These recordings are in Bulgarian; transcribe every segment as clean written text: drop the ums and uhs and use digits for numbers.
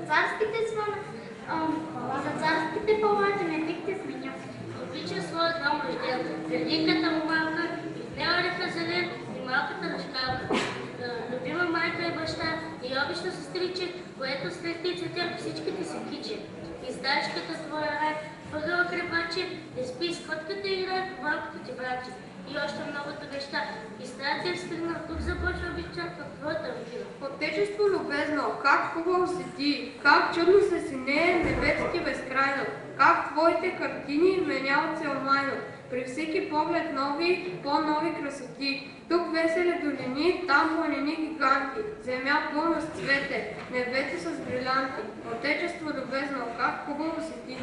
царските звъна и за царските палати не бихте сменил. Обича своя дом рожден, великата му малка и в нея река зелен и малката ръжкава. Любима майка и баща и обично сестриче, което след цветя всичките се киче. И стаечката твоя рай, въгъла крепаче, не спи с котката и играе по малкото ти братче. И още многото неща. И стаята е стигнал, тук започва обичата в твоята родина. Отечество любезно, как хубаво си ти, как чудно се синее небето ти безкрайно, как твоите картини меняват се омайно. При всеки поглед нови, по-нови красоти. Тук весели долини, там планини гиганти, земя пълна с цвете, небето с брилянти. Отечество любезно, как хубаво си ти.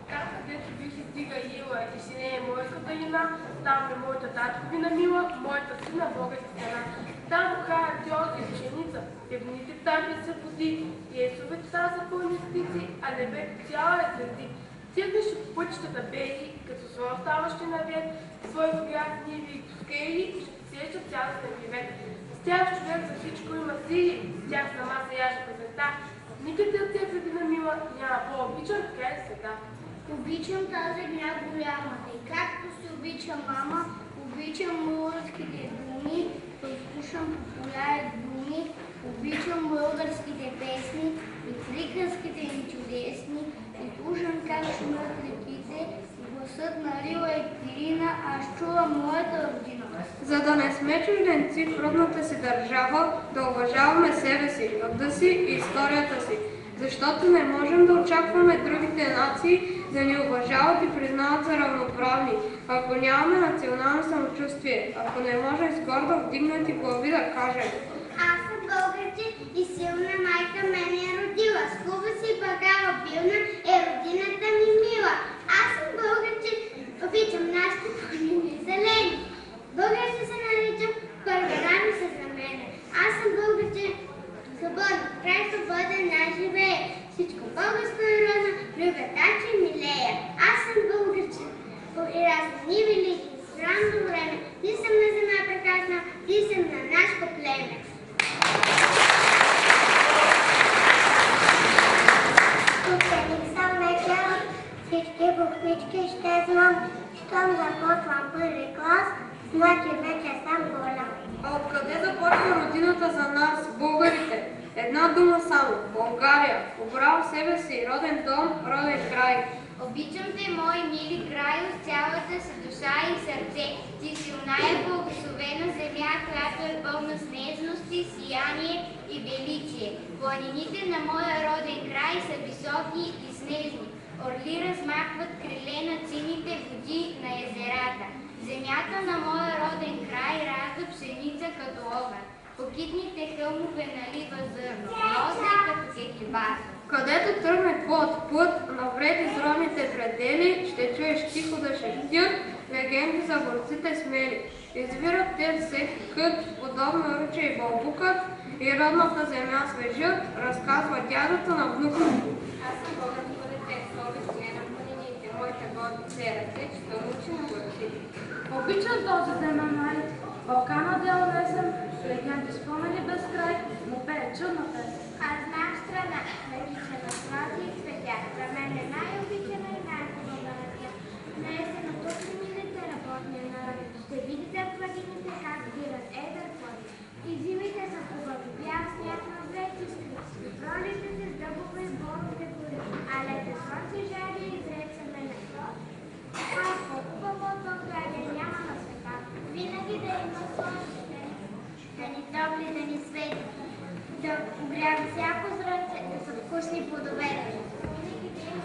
Там, където бих издига ила и си не е моя катарина, там е моята татковина мила, моята сина Бога стена. Там хая тьози и пшеница, евните тапи са води, и есовете са пълни птици, а небето цяла е звезди. Цъкнеш по пътищата бели, като своя ставащи навет, свои град ниви и скели, и ще се сеща цялостен живет. С тях човек за всичко има сили, с тях сама се яжа пресвета. Никъде от тези година мила няма по-обичан край света. Обичам тази земя голямата и както си обича мама, обичам българските думи, послушам по поля и думи, обичам българските песни и приказките им чудесни, и слушам как шумят реките, и гласът на Рила и Кирина, аз чувам моята родина. За да не сме чужденци в родната си държава, да уважаваме себе си, рода си и историята си, защото не можем да очакваме другите нации да ни уважават и признават за равноправни, ако нямаме национално самочувствие, ако не можем с гордо вдигнати глави да кажем: Аз съм българче и силна майка мене е родила, с хубава си багава билна е родината ми мила. Аз съм българче, обичам нашите планини зелени. Българче се наричам, пъргарами са за мене. Аз съм българче, свободен, край свободен аз живее. Всичко българско и родно, любята, че милея. Аз съм българче, и разни велики, странно време. Ти съм на земя прекрасна, ти съм на нашето племе. Тук не съм вечера, всички бухнички ще знам. Щом започвам първи клас, значи вече съм голям. А откъде започва родината за нас, българите? Една дума само – България. Обрал в себе си роден дом, роден край. Обичам те, мои мили краю, с цялата си душа и сърце. Ти си оная благословена земя, която е пълна с нежности, сияние и величие. Планините на моя роден край са високи и снежни. Орли размахват криле над сините води на езерата. Земята на моя роден край ражда пшеница като огън. Покитните хълмове налива зърно, лоза като кекибар. Където тръгне твоят път, навред из родните предели, ще чуеш тихо да шептят легенди за борците смели. Извират те секът, подобно руче и бълбукът, и родната земя свежат, разказва дядото на внука. Аз съм българско дете, слови на планините, моите водици и ръце, че да учи на борците. Обичам този ден май, Балкана дел лесен, легенди спомени без край, му пее чудна песен. Аз знам страна, наричана с рози и цветя. За мен е най-обичана и най-хубава ръка. На есен от милите работни народи. Ще видите в планините как бират едър плод. И зимите са хубави, бял сняг на вречи скрит. И пролетите с дъбове и борове гори. А лето слънце жари и зреца ме на кров. А по-хубаво от България няма на света. Винаги да има слънце, да ни топли, да ни свети. Да огрява всяко зрънце, да са вкусни плодове. Винаги да има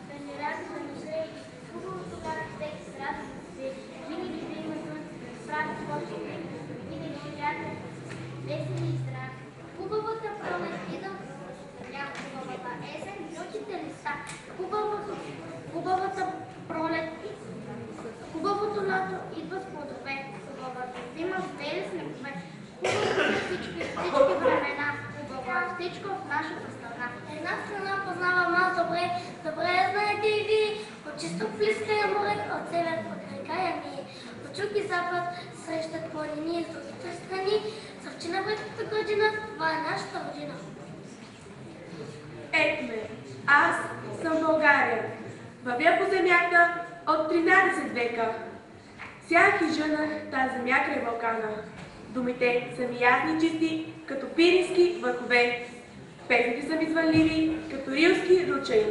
да ни радва душе и хубаво тогава всеки с радост да се. Винаги да има слънце, да прави почвите, винаги да вярваме весели и здрави. Хубавата пролет идва в земя, хубавата есен, жълтите листа, хубавата пролет, хубавото лято идва с плодове, хубавата зима с бели снегове. Хубаво е всички времена, хубаво е всичко в нашата страна. Една страна познава мал добре, добре знаете и вие, от чисто близка е море, от север от река Яния. От юг и запад срещат планини с другите страни, сърчи на бредната градина, това е нашата родина. Ето ме, аз съм България. Вървя по земята от 13 века. Сях и жънах тази земя край Балкана. Думите са ми ясни и чисти, като пирински върхове. Песните са ми звънливи, като рилски ручаи.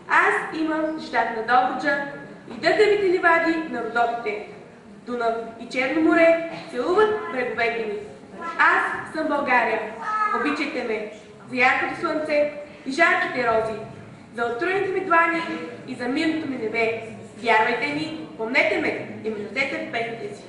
Аз имам щат на Добруджа и дъргавите ливади на Родопите. Дунав и Черно море целуват бреговете ми. Аз съм България. Обичайте ме за яркото слънце и жарките рози, за отруените ми длани и за мирното ми небе. Вярвайте ми, помнете ме и ме носете в песните си.